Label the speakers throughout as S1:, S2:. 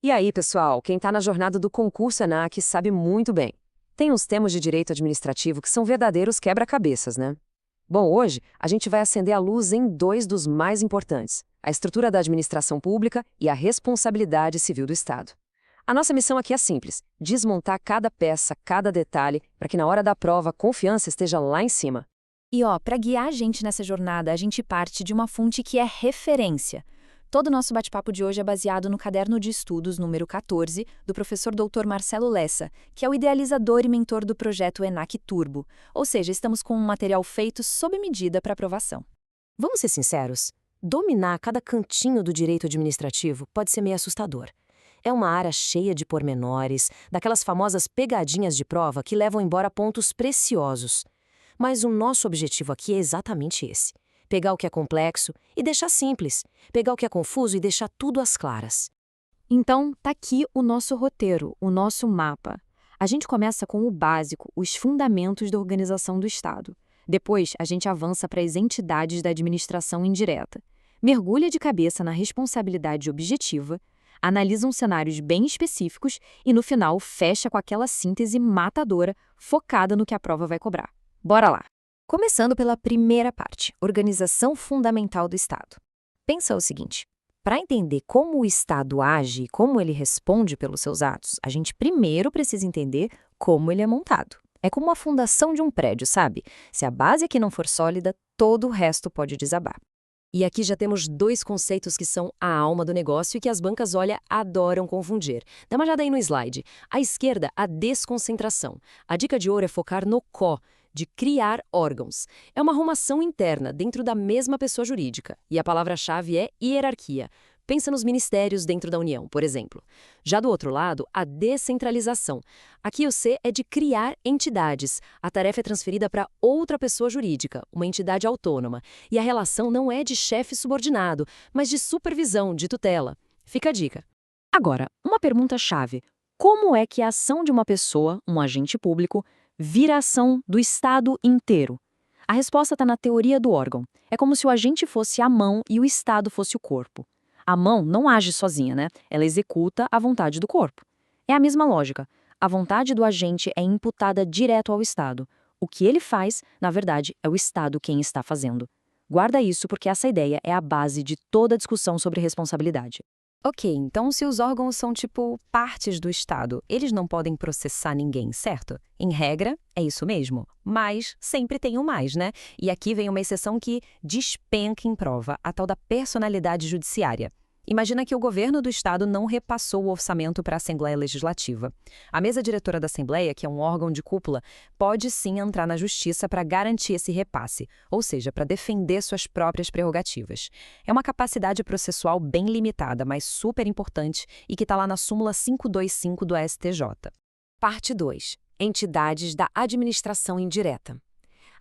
S1: E aí, pessoal, quem está na jornada do concurso ENAC sabe muito bem. Tem uns temas de direito administrativo que são verdadeiros quebra-cabeças, né? Bom, hoje a gente vai acender a luz em dois dos mais importantes: a estrutura da administração pública e a responsabilidade civil do Estado. A nossa missão aqui é simples: desmontar cada peça, cada detalhe, para que na hora da prova a confiança esteja lá em cima.
S2: E para guiar a gente nessa jornada, a gente parte de uma fonte que é referência. Todo o nosso bate-papo de hoje é baseado no caderno de estudos número 14 do professor Dr. Marcelo Lessa, que é o idealizador e mentor do projeto ENAC Turbo, ou seja, estamos com um material feito sob medida para aprovação.
S3: Vamos ser sinceros, dominar cada cantinho do direito administrativo pode ser meio assustador. É uma área cheia de pormenores, daquelas famosas pegadinhas de prova que levam embora pontos preciosos. Mas o nosso objetivo aqui é exatamente esse: pegar o que é complexo e deixar simples, pegar o que é confuso e deixar tudo às claras.
S2: Então, tá aqui o nosso roteiro, o nosso mapa. A gente começa com o básico, os fundamentos da organização do Estado. Depois, a gente avança para as entidades da administração indireta. Mergulha de cabeça na responsabilidade objetiva, analisa uns cenários bem específicos e, no final, fecha com aquela síntese matadora, focada no que a prova vai cobrar. Bora lá! Começando pela primeira parte, organização fundamental do Estado. Pensa o seguinte: para entender como o Estado age e como ele responde pelos seus atos, a gente primeiro precisa entender como ele é montado. É como a fundação de um prédio, sabe? Se a base aqui não for sólida, todo o resto pode desabar.
S3: E aqui já temos dois conceitos que são a alma do negócio e que as bancas, olha, adoram confundir. Dá uma olhada aí no slide. À esquerda, a desconcentração. A dica de ouro é focar no CO, de criar órgãos. É uma arrumação interna dentro da mesma pessoa jurídica. E a palavra-chave é hierarquia. Pensa nos ministérios dentro da União, por exemplo. Já do outro lado, a descentralização. Aqui o C é de criar entidades. A tarefa é transferida para outra pessoa jurídica, uma entidade autônoma. E a relação não é de chefe subordinado, mas de supervisão, de tutela. Fica a dica.
S2: Agora, uma pergunta-chave: como é que a ação de uma pessoa, um agente público, vira a ação do Estado inteiro? A resposta está na teoria do órgão. É como se o agente fosse a mão e o Estado fosse o corpo. A mão não age sozinha, né? Ela executa a vontade do corpo. É a mesma lógica. A vontade do agente é imputada direto ao Estado. O que ele faz, na verdade, é o Estado quem está fazendo. Guarda isso porque essa ideia é a base de toda a discussão sobre responsabilidade.
S3: Ok, então se os órgãos são tipo partes do Estado, eles não podem processar ninguém, certo? Em regra, é isso mesmo. Mas sempre tem um mais, né? E aqui vem uma exceção que despenca em prova, a tal da personalidade judiciária. Imagina que o governo do Estado não repassou o orçamento para a Assembleia Legislativa. A mesa diretora da Assembleia, que é um órgão de cúpula, pode sim entrar na Justiça para garantir esse repasse, ou seja, para defender suas próprias prerrogativas. É uma capacidade processual bem limitada, mas super importante e que está lá na súmula 525 do STJ.
S1: Parte 2. Entidades da administração indireta.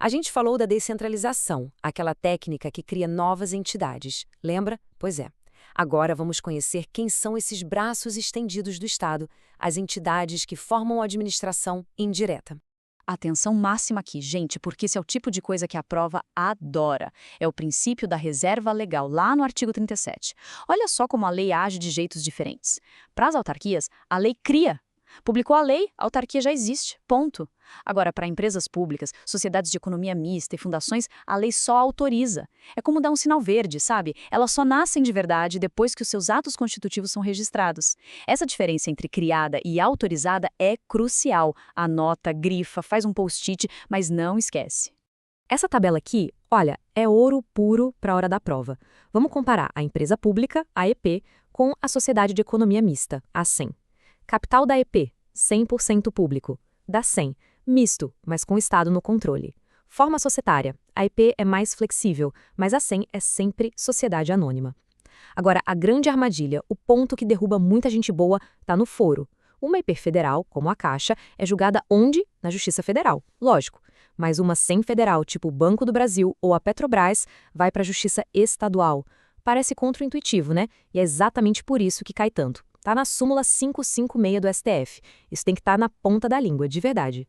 S1: A gente falou da descentralização, aquela técnica que cria novas entidades. Lembra? Pois é. Agora vamos conhecer quem são esses braços estendidos do Estado, as entidades que formam a administração indireta.
S2: Atenção máxima aqui, gente, porque esse é o tipo de coisa que a prova adora. É o princípio da reserva legal, lá no artigo 37. Olha só como a lei age de jeitos diferentes. Para as autarquias, a lei cria. Publicou a lei, a autarquia já existe, ponto. Agora, para empresas públicas, sociedades de economia mista e fundações, a lei só autoriza. É como dar um sinal verde, sabe? Elas só nascem de verdade depois que os seus atos constitutivos são registrados. Essa diferença entre criada e autorizada é crucial. Anota, grifa, faz um post-it, mas não esquece. Essa tabela aqui, olha, é ouro puro para a hora da prova. Vamos comparar a empresa pública, a EP, com a sociedade de economia mista, a SEM. Capital da EP, 100% público. Da SEM, misto, mas com o Estado no controle. Forma societária, a EP é mais flexível, mas a SEM é sempre sociedade anônima. Agora, a grande armadilha, o ponto que derruba muita gente boa, está no foro. Uma EP federal, como a Caixa, é julgada onde? Na Justiça Federal, lógico. Mas uma SEM federal, tipo o Banco do Brasil ou a Petrobras, vai para a Justiça Estadual. Parece contraintuitivo, né? E é exatamente por isso que cai tanto. Está na súmula 556 do STF. Isso tem que estar na ponta da língua, de verdade.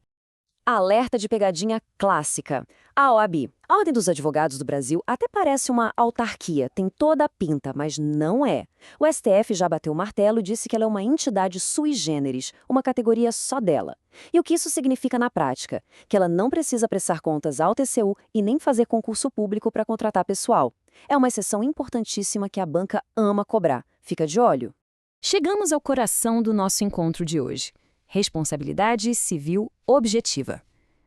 S1: Alerta de pegadinha clássica. A OAB, a Ordem dos Advogados do Brasil, até parece uma autarquia, tem toda a pinta, mas não é. O STF já bateu o martelo e disse que ela é uma entidade sui generis, uma categoria só dela. E o que isso significa na prática? Que ela não precisa prestar contas ao TCU e nem fazer concurso público para contratar pessoal. É uma exceção importantíssima que a banca ama cobrar. Fica de olho.
S3: Chegamos ao coração do nosso encontro de hoje. Responsabilidade civil objetiva.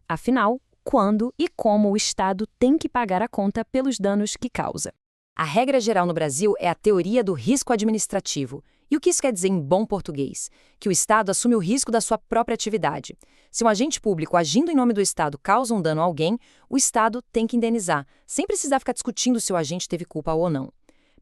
S3: Afinal, quando e como o Estado tem que pagar a conta pelos danos que causa. A regra geral no Brasil é a teoria do risco administrativo. E o que isso quer dizer em bom português? Que o Estado assume o risco da sua própria atividade. Se um agente público agindo em nome do Estado causa um dano a alguém, o Estado tem que indenizar, sem precisar ficar discutindo se o agente teve culpa ou não.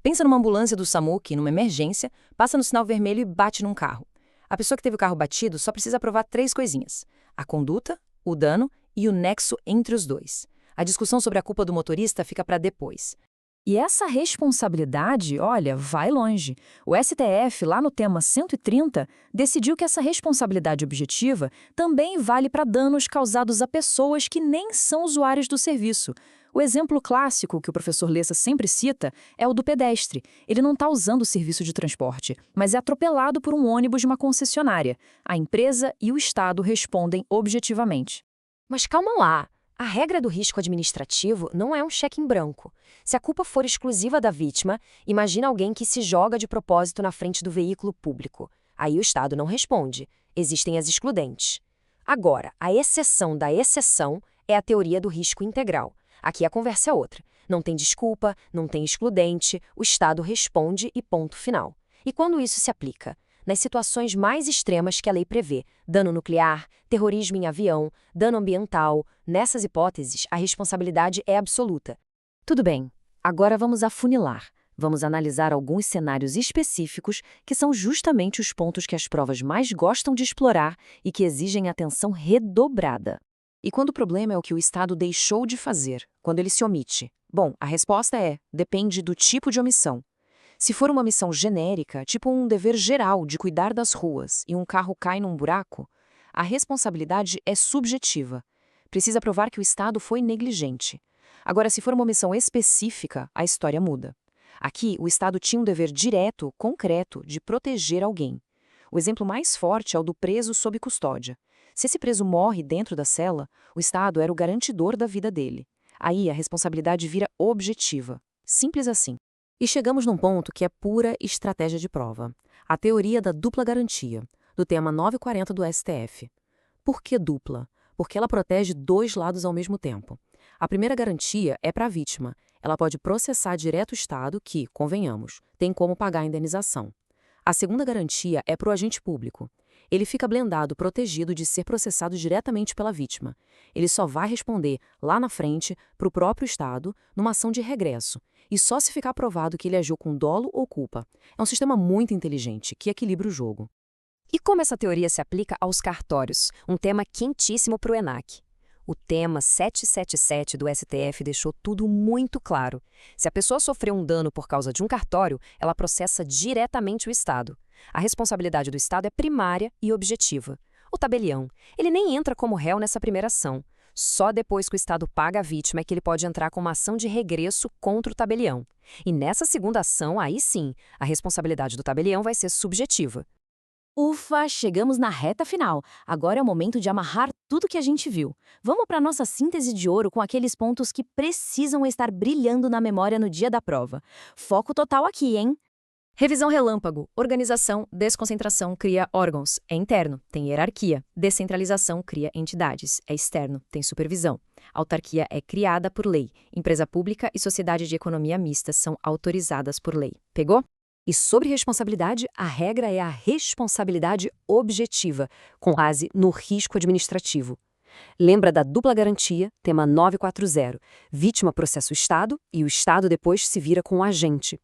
S3: Pensa numa ambulância do SAMU que, numa emergência, passa no sinal vermelho e bate num carro. A pessoa que teve o carro batido só precisa provar 3 coisinhas: a conduta, o dano e o nexo entre os dois. A discussão sobre a culpa do motorista fica para depois.
S2: E essa responsabilidade, olha, vai longe. O STF, lá no tema 130, decidiu que essa responsabilidade objetiva também vale para danos causados a pessoas que nem são usuários do serviço. O exemplo clássico que o professor Lessa sempre cita é o do pedestre. Ele não está usando o serviço de transporte, mas é atropelado por um ônibus de uma concessionária. A empresa e o Estado respondem objetivamente.
S1: Mas calma lá. A regra do risco administrativo não é um cheque em branco. Se a culpa for exclusiva da vítima, imagina alguém que se joga de propósito na frente do veículo público. Aí o Estado não responde. Existem as excludentes. Agora, a exceção da exceção é a teoria do risco integral. Aqui a conversa é outra. Não tem desculpa, não tem excludente, o Estado responde e ponto final. E quando isso se aplica? Nas situações mais extremas que a lei prevê, dano nuclear, terrorismo em avião, dano ambiental, nessas hipóteses, a responsabilidade é absoluta.
S3: Tudo bem, agora vamos afunilar. Vamos analisar alguns cenários específicos que são justamente os pontos que as provas mais gostam de explorar e que exigem atenção redobrada.
S1: E quando o problema é o que o Estado deixou de fazer, quando ele se omite? Bom, a resposta é: depende do tipo de omissão. Se for uma missão genérica, tipo um dever geral de cuidar das ruas e um carro cai num buraco, a responsabilidade é subjetiva. Precisa provar que o Estado foi negligente. Agora, se for uma omissão específica, a história muda. Aqui, o Estado tinha um dever direto, concreto, de proteger alguém. O exemplo mais forte é o do preso sob custódia. Se esse preso morre dentro da cela, o Estado era o garantidor da vida dele. Aí a responsabilidade vira objetiva. Simples assim.
S3: E chegamos num ponto que é pura estratégia de prova. A teoria da dupla garantia, do tema 940 do STF. Por que dupla? Porque ela protege 2 lados ao mesmo tempo. A primeira garantia é para a vítima. Ela pode processar direto o Estado que, convenhamos, tem como pagar a indenização. A segunda garantia é para o agente público. Ele fica blindado, protegido de ser processado diretamente pela vítima. Ele só vai responder, lá na frente, para o próprio Estado, numa ação de regresso, e só se ficar provado que ele agiu com dolo ou culpa. É um sistema muito inteligente, que equilibra o jogo.
S1: E como essa teoria se aplica aos cartórios? Um tema quentíssimo para o ENAC. O tema 777 do STF deixou tudo muito claro. Se a pessoa sofreu um dano por causa de um cartório, ela processa diretamente o Estado. A responsabilidade do Estado é primária e objetiva. O tabelião, ele nem entra como réu nessa primeira ação. Só depois que o Estado paga a vítima é que ele pode entrar com uma ação de regresso contra o tabelião. E nessa segunda ação, aí sim, a responsabilidade do tabelião vai ser subjetiva.
S3: Ufa, chegamos na reta final. Agora é o momento de amarrar tudo que a gente viu. Vamos para a nossa síntese de ouro com aqueles pontos que precisam estar brilhando na memória no dia da prova. Foco total aqui, hein? Revisão relâmpago. Organização, desconcentração cria órgãos. É interno, tem hierarquia. Descentralização cria entidades. É externo, tem supervisão. Autarquia é criada por lei. Empresa pública e sociedade de economia mista são autorizadas por lei. Pegou?
S1: E sobre responsabilidade, a regra é a responsabilidade objetiva, com base no risco administrativo. Lembra da dupla garantia, tema 940. Vítima processa o Estado e o Estado depois se vira com o agente.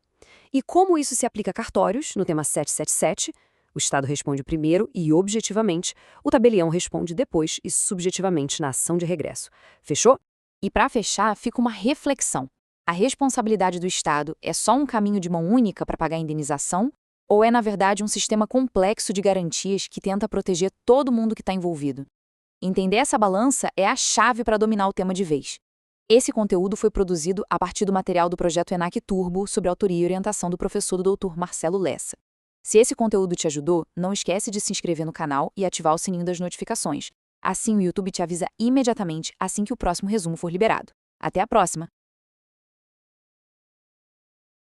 S1: E como isso se aplica a cartórios, no tema 777, o Estado responde primeiro e objetivamente, o tabelião responde depois e subjetivamente na ação de regresso. Fechou?
S2: E para fechar, fica uma reflexão. A responsabilidade do Estado é só um caminho de mão única para pagar a indenização? Ou é, na verdade, um sistema complexo de garantias que tenta proteger todo mundo que está envolvido? Entender essa balança é a chave para dominar o tema de vez. Esse conteúdo foi produzido a partir do material do projeto ENAC Turbo, sob autoria e orientação do professor Dr. Marcelo Lessa. Se esse conteúdo te ajudou, não esquece de se inscrever no canal e ativar o sininho das notificações. Assim o YouTube te avisa imediatamente assim que o próximo resumo for liberado. Até a próxima!